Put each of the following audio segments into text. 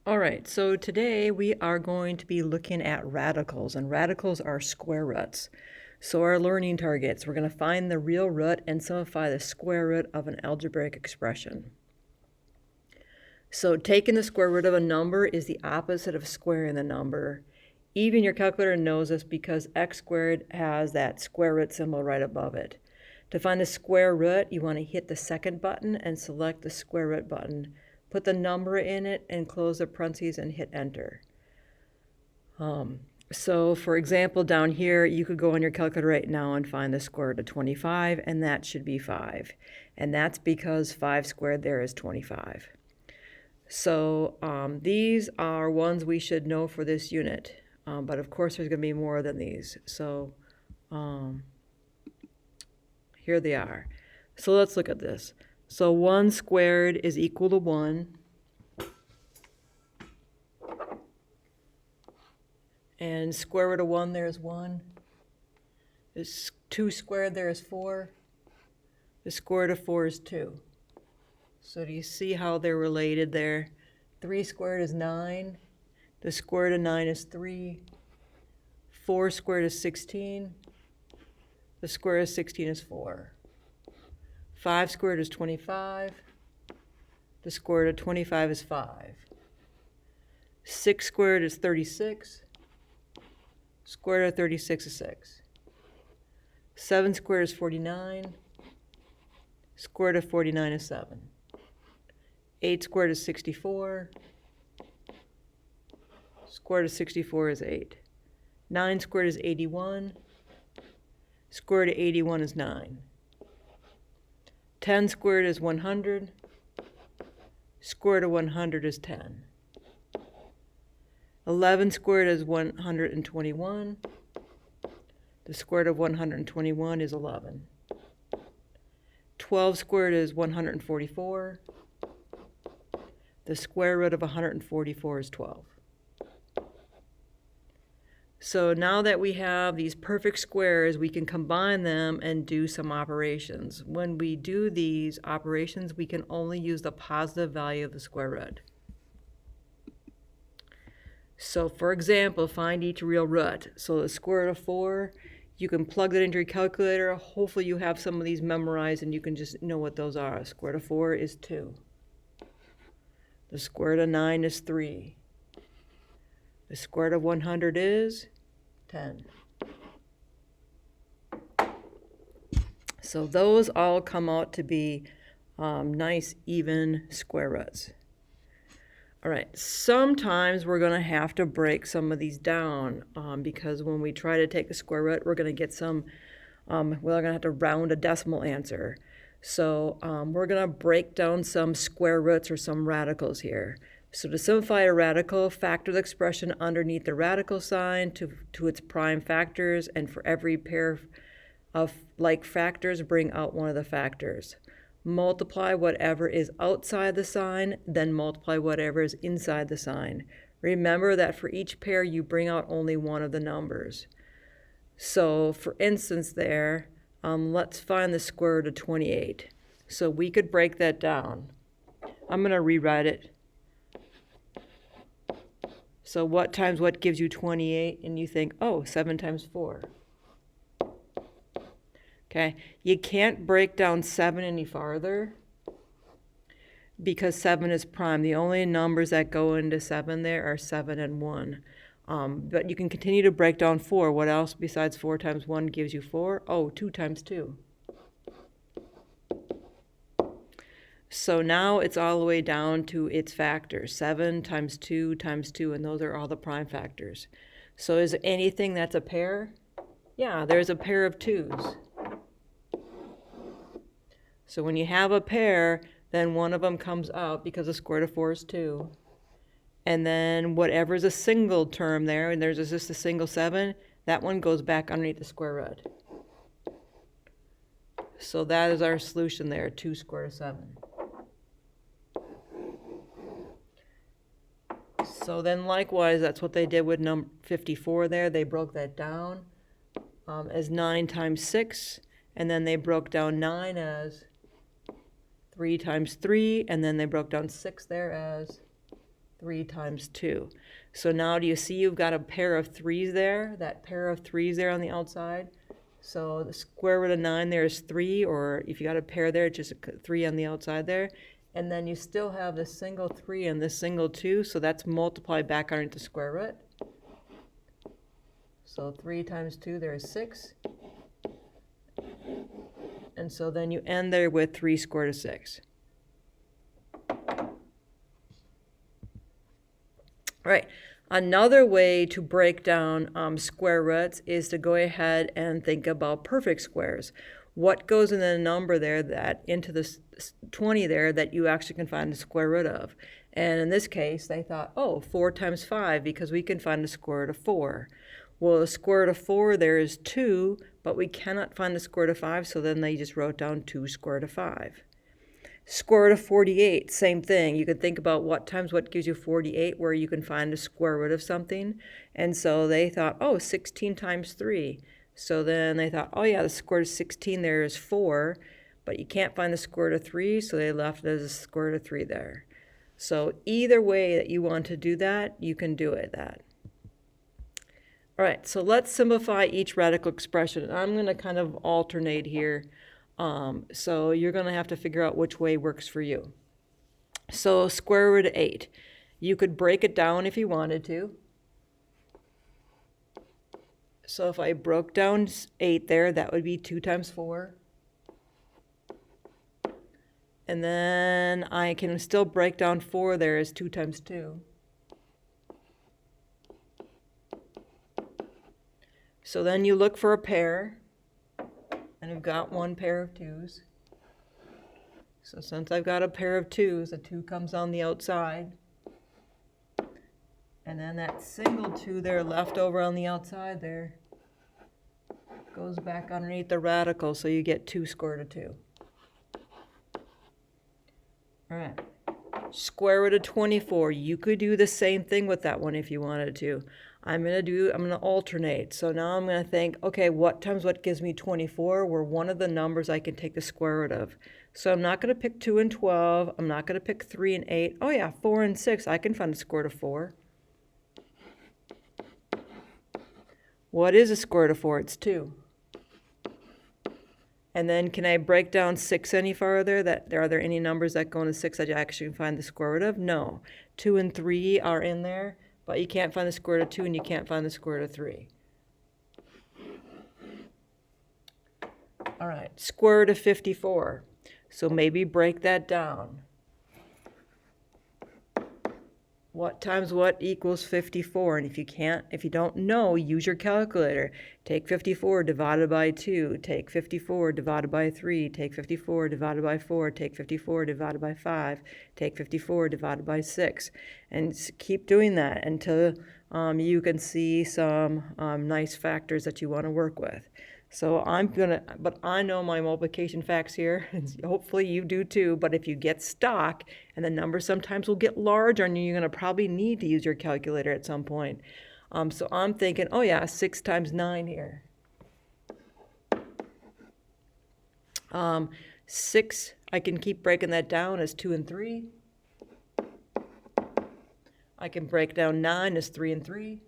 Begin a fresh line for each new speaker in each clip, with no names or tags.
All right, so today we are going to be looking at radicals, and radicals are square roots. So our learning targets, we're going to find the real root and simplify the square root of an algebraic expression. So taking the square root of a number is the opposite of squaring the number. Even your calculator knows this because x squared has that square root symbol right above it. To find the square root, you want to hit the second button and select the square root button. Put the number in it and close the parentheses and hit enter. So for example, down here, you could go on your calculator right now and find the square root of 25, and that should be 5. And that's because 5 squared there is 25. So these are ones we should know for this unit. But of course, there's going to be more than these. So here they are. So let's look at this. So 1 squared is equal to 1. And square root of 1 there is 1. This 2 squared there is 4. The square root of 4 is 2. So do you see how they're related there? 3 squared is 9. The square root of 9 is 3. 4 squared is 16. The square root of 16 is 4. 5 squared is 25. The square root of 25 is 5. 6 squared is 36. Square root of 36 is 6. 7 squared is 49. Square root of 49 is 7. 8 squared is 64. Square root of 64 is 8. 9 squared is 81. Square root of 81 is 9. 10 squared is 100. Square root of 100 is 10. 11 squared is 121. The square root of 121 is 11. 12 squared is 144. The square root of 144 is 12. So now that we have these perfect squares, we can combine them and do some operations. When we do these operations, we can only use the positive value of the square root. So for example, find each real root. So the square root of 4, you can plug that into your calculator. Hopefully you have some of these memorized and you can just know what those are. The square root of 4 is 2. The square root of 9 is 3. The square root of 100 is 10. So those all come out to be nice, even square roots. All right, sometimes we're going to have to break some of these down because when we try to take the square root, we're going to get some, we're going to have to round a decimal answer. So we're going to break down some square roots or some radicals here. So to simplify a radical, factor the expression underneath the radical sign to its prime factors, and for every pair of like factors, bring out one of the factors. Multiply whatever is outside the sign, then multiply whatever is inside the sign. Remember that for each pair, you bring out only one of the numbers. So for instance there, let's find the square root of 28. So we could break that down. I'm going to rewrite it. So what times what gives you 28? And you think, oh, 7 times 4. Okay, you can't break down 7 any farther because 7 is prime. The only numbers that go into 7 there are 7 and 1. But you can continue to break down 4. What else besides 4 times 1 gives you 4? Oh, 2 times 2. So now it's all the way down to its factors. 7 times 2 times 2, and those are all the prime factors. So is there anything that's a pair? Yeah, there's a pair of 2's. So when you have a pair, then one of them comes out because the square root of 4 is 2. And then whatever's a single term there, and there's just a single 7, that one goes back underneath the square root. So that is our solution there, 2 square root of 7. So then likewise, that's what they did with number 54 there. They broke that down as 9 times 6, and then they broke down 9 as 3 times 3, and then they broke down 6 there as 3 times 2. So now do you see you've got a pair of 3's there? That pair of 3's there on the outside? So the square root of 9 there is 3, or if you got a pair there, it's just a 3 on the outside there. And then you still have this single 3 and this single 2, so that's multiplied back underneath the square root. So 3 times 2 there is 6. And so then you end there with 3 square root of 6. All right. Another way to break down square roots is to go ahead and think about perfect squares. What goes in the number there that into the 20 there that you actually can find the square root of? And in this case, they thought, oh, 4 times 5, because we can find the square root of 4. Well, the square root of 4 there is 2, but we cannot find the square root of 5, so then they just wrote down 2 square root of 5. Square root of 48, same thing. You could think about what times what gives you 48, where you can find the square root of something. And so they thought, oh, 16 times 3. So then they thought, oh yeah, the square root of 16 there is 4, but you can't find the square root of 3, so they left it as a square root of 3 there. So either way that you want to do that, you can do it that. All right, so let's simplify each radical expression. I'm going to kind of alternate here. So you're going to have to figure out which way works for you. So square root of 8. You could break it down if you wanted to. So if I broke down 8 there, that would be 2 times 4. And then I can still break down 4 there as 2 times 2. So then you look for a pair, and I've got one pair of 2's. So since I've got a pair of 2's, a 2 comes on the outside. And then that single 2 there left over on the outside there goes back underneath the radical, so you get 2 square root of 2. All right. Square root of 24. You could do the same thing with that one if you wanted to. I'm going to alternate. So now I'm going to think, okay, what times what gives me 24? Where one of the numbers I can take the square root of. So I'm not going to pick 2 and 12. I'm not going to pick 3 and 8. Oh yeah, 4 and 6. I can find the square root of 4. What is the square root of 4? It's 2. And then can I break down 6 any farther? Are there any numbers that go into 6 that you actually can find the square root of? No. 2 and 3 are in there, but you can't find the square root of 2 and you can't find the square root of 3. All right, square root of 54. So maybe break that down. What times what equals 54? And if you don't know, use your calculator. Take 54 divided by 2. Take 54 divided by 3. Take 54 divided by 4. Take 54 divided by 5. Take 54 divided by 6. And keep doing that until you can see some nice factors that you want to work with. So but I know my multiplication facts here, and hopefully you do too, but if you get stuck, and the numbers sometimes will get large on you, you're going to probably need to use your calculator at some point. So I'm thinking, oh yeah, 6 times 9 here. 6, I can keep breaking that down as 2 and 3. I can break down 9 as 3 and 3.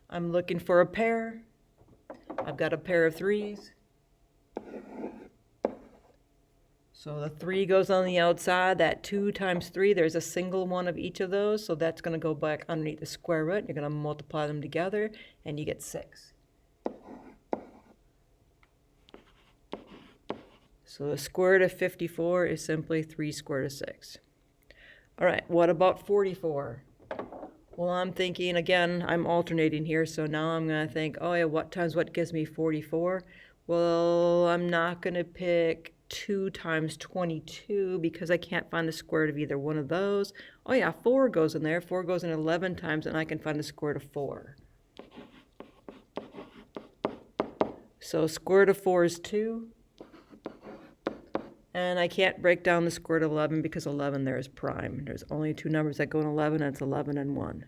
I'm looking for a pair. I've got a pair of 3's. So the 3 goes on the outside. That 2 times 3, there's a single one of each of those. So that's going to go back underneath the square root. You're going to multiply them together, and you get 6. So the square root of 54 is simply 3 square root of 6. All right, what about 44? Well, I'm thinking, again, I'm alternating here, so now I'm going to think, oh yeah, what times what gives me 44? Well, I'm not going to pick 2 times 22 because I can't find the square root of either one of those. Oh yeah, 4 goes in there. 4 goes in 11 times, and I can find the square root of 4. So square root of 4 is 2. And I can't break down the square root of 11 because 11 there is prime. There's only 2 numbers that go in 11, and it's 11 and 1.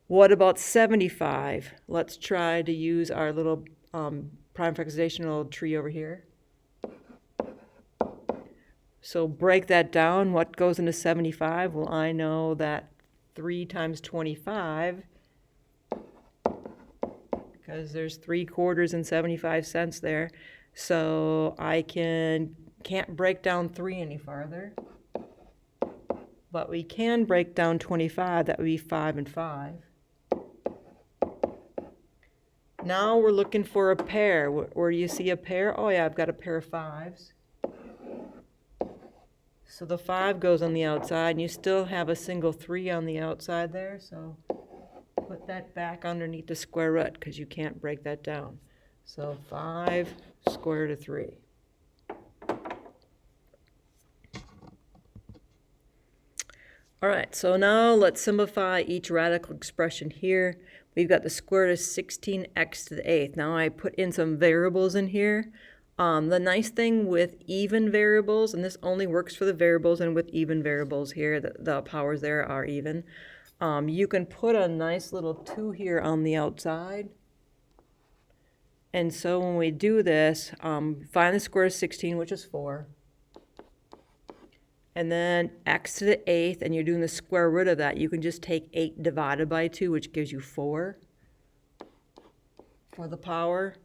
What about 75? Let's try to use our little prime factorizational tree over here. So break that down. What goes into 75? Well, I know that 3 times 25, because there's 3 quarters and 75 cents there. So I can't break down 3 any farther. But we can break down 25. That would be 5 and 5. Now we're looking for a pair. Where do you see a pair? Oh yeah, I've got a pair of 5s. So the 5 goes on the outside, and you still have a single 3 on the outside there. So put that back underneath the square root, because you can't break that down. So 5 square root of 3. All right, so now let's simplify each radical expression here. We've got the square root of 16x to the 8th. Now I put in some variables in here. The nice thing with even variables, and this only works for the variables and with even variables here, the powers there are even. You can put a nice little 2 here on the outside. And so when we do this, find the square root of 16, which is 4. And then x to the 8th, and you're doing the square root of that. You can just take 8 divided by 2, which gives you 4 for the power.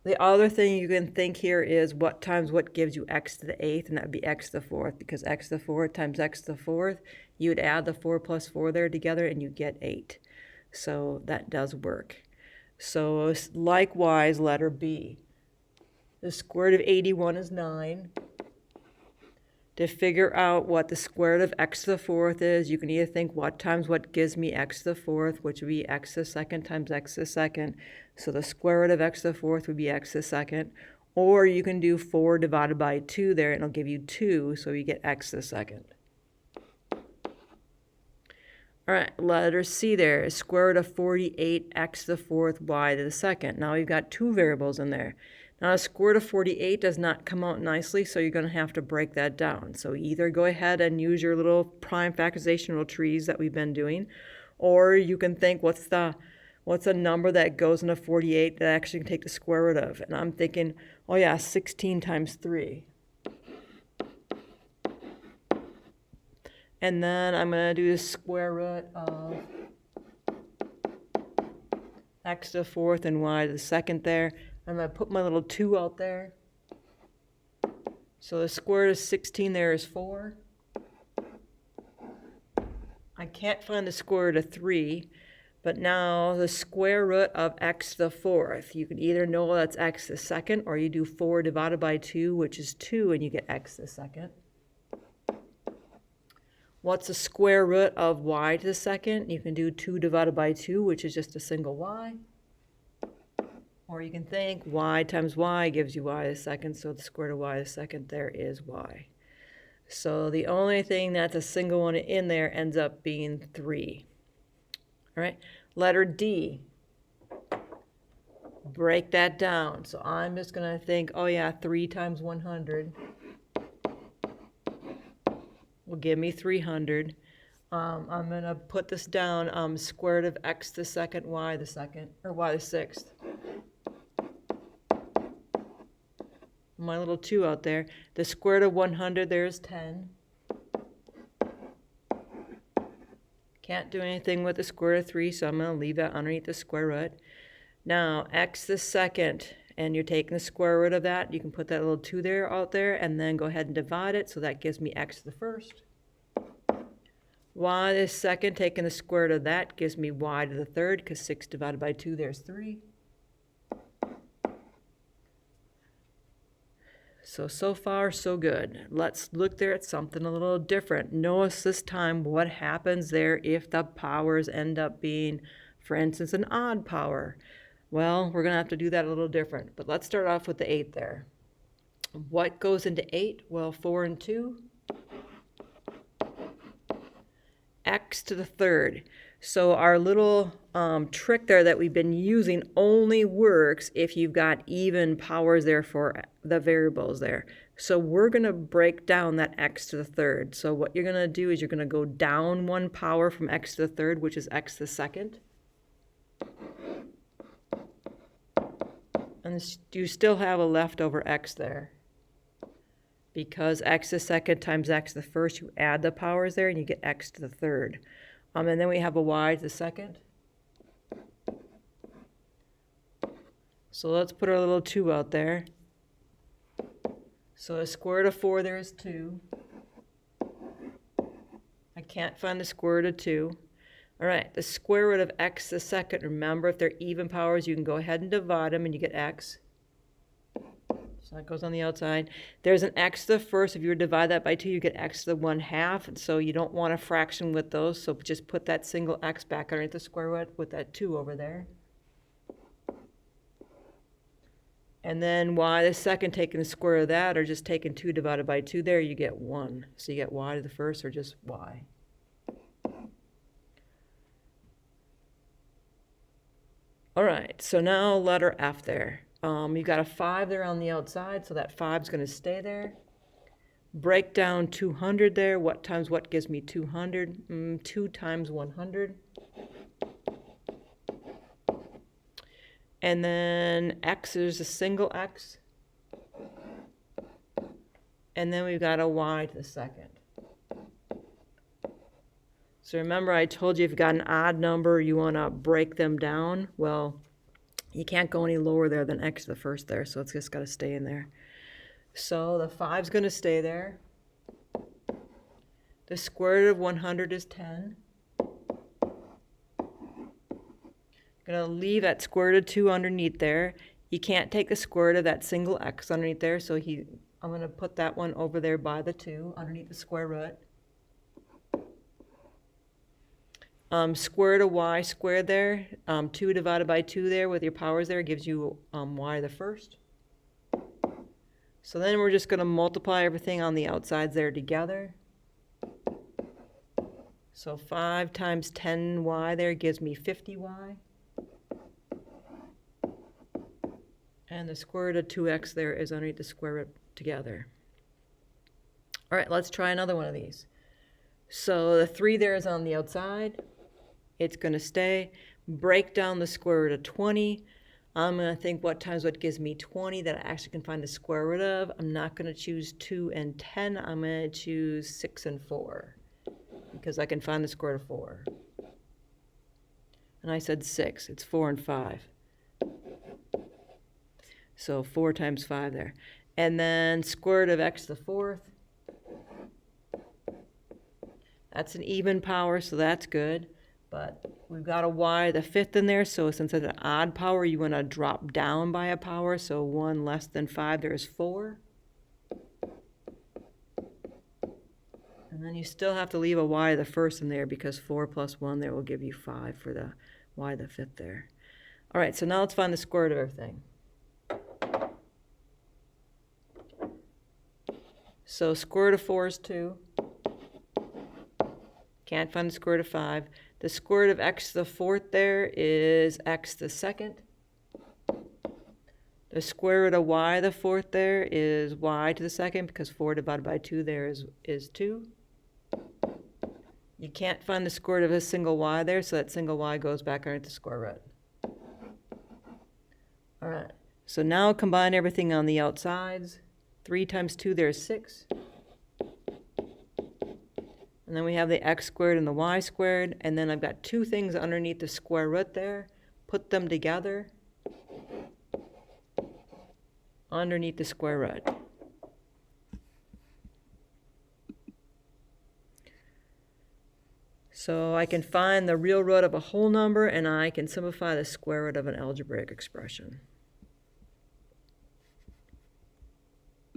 The other thing you can think here is what times what gives you x to the 8th, and that would be x to the 4th, because x to the 4th times x to the 4th, you would add the 4 plus 4 there together, and you get 8. So that does work. So likewise, letter B. The square root of 81 is 9. To figure out what the square root of x to the 4th is, you can either think what times what gives me x to the 4th, which would be x to the 2nd times x to the 2nd. So the square root of x to the 4th would be x to the 2nd. Or you can do 4 divided by 2 there, and it'll give you 2, so you get x to the 2nd. All right, letter C there is square root of 48x to the 4th y to the 2nd. Now we've got 2 variables in there. Now, the square root of 48 does not come out nicely, so you're going to have to break that down. So either go ahead and use your little prime factorizational trees that we've been doing, or you can think, what's the number that goes into 48 that I actually can take the square root of? And I'm thinking, oh yeah, 16 times 3. And then I'm going to do the square root of x to the 4th and y to the 2nd there. I'm going to put my little 2 out there. So the square root of 16 there is 4. I can't find the square root of 3, but now the square root of x to the 4th. You can either know that's x to the 2nd, or you do 4 divided by 2, which is 2, and you get x to the 2nd. What's the square root of y to the 2nd? You can do 2 divided by 2, which is just a single y. Or you can think y times y gives you y to the 2nd, so the square root of y to the 2nd there is y. So the only thing that's a single one in there ends up being 3. All right, letter D. Break that down. So I'm just going to think, oh yeah, 3 times 100 will give me 300. I'm going to put this down, square root of x to the 2nd, y to the 2nd, or y to the 6th. My little 2 out there. The square root of 100 there is 10. Can't do anything with the square root of 3, so I'm going to leave that underneath the square root. Now, x to the 2nd, and you're taking the square root of that. You can put that little 2 there out there, and then go ahead and divide it, so that gives me x to the 1st. Y to the 2nd, taking the square root of that, gives me y to the 3rd, because 6 divided by 2, there's 3. So far, so good. Let's look there at something a little different. Notice this time what happens there if the powers end up being, for instance, an odd power. Well, we're going to have to do that a little different. But let's start off with the 8 there. What goes into 8? Well, 4 and 2. X to the 3rd. So our little trick there that we've been using only works if you've got even powers there for the variables there. So we're going to break down that x to the 3rd. So what you're going to do is you're going to go down 1 power from x to the 3rd, which is x to the 2nd. And you still have a leftover x there. Because x to the second times x to the first, you add the powers there and you get x to the third. And then we have a y to the second. So let's put our little 2 out there. So the square root of 4 there is 2. I can't find the square root of 2. All right, the square root of x to the second. Remember, if they're even powers, you can go ahead and divide them and you get x. So that goes on the outside. There's an x to the first. If you were to divide that by 2, you get x to the 1/2. And so you don't want a fraction with those. So just put that single x back underneath the square root with that 2 over there. And then y to the second, taking the square root of that, or just taking 2 divided by 2 there, you get 1. So you get y to the first, or just y. All right, so now letter F there. You've got a 5 there on the outside, so that 5 is going to stay there. Break down 200 there. What times what gives me 200? 2 times 100. And then x is a single x. And then we've got a y to the second. So remember I told you if you've got an odd number, you want to break them down. Well, you can't go any lower there than x to the first there, so it's just got to stay in there. So the 5's going to stay there. The square root of 100 is 10. Going to leave that square root of 2 underneath there. You can't take the square root of that single x underneath there, so I'm going to put that one over there by the 2 underneath the square root. Square root of y squared there, 2 divided by 2 there with your powers there gives you y to the first. So then we're just going to multiply everything on the outsides there together. So 5 times 10y there gives me 50y. And the square root of 2x there is underneath the square root together. All right, let's try another one of these. So the 3 there is on the outside. It's going to stay. Break down the square root of 20. I'm going to think what times what gives me 20 that I actually can find the square root of. I'm not going to choose 2 and 10. I'm going to choose 6 and 4 because I can find the square root of 4. And I said 6. It's 4 and 5. So 4 times 5 there. And then square root of x to the 4th. That's an even power, so that's good. But we've got a y to the 5th in there, so since it's an odd power, you want to drop down by a power. So 1 less than 5, there's 4. And then you still have to leave a y to the 1st in there because 4 plus 1 there will give you 5 for the y to the 5th there. All right, so now let's find the square root of everything. So square root of 4 is 2. Can't find the square root of 5. The square root of x to the 4th there is x to the 2nd. The square root of y to the 4th there is y to the 2nd because 4 divided by 2 there is 2. You can't find the square root of a single y there, so that single y goes back underneath the square root. All right, so now combine everything on the outsides. 3 times 2 there is 6. And then we have the x squared and the y squared. And then I've got 2 things underneath the square root there. Put them together underneath the square root. So I can find the real root of a whole number, and I can simplify the square root of an algebraic expression.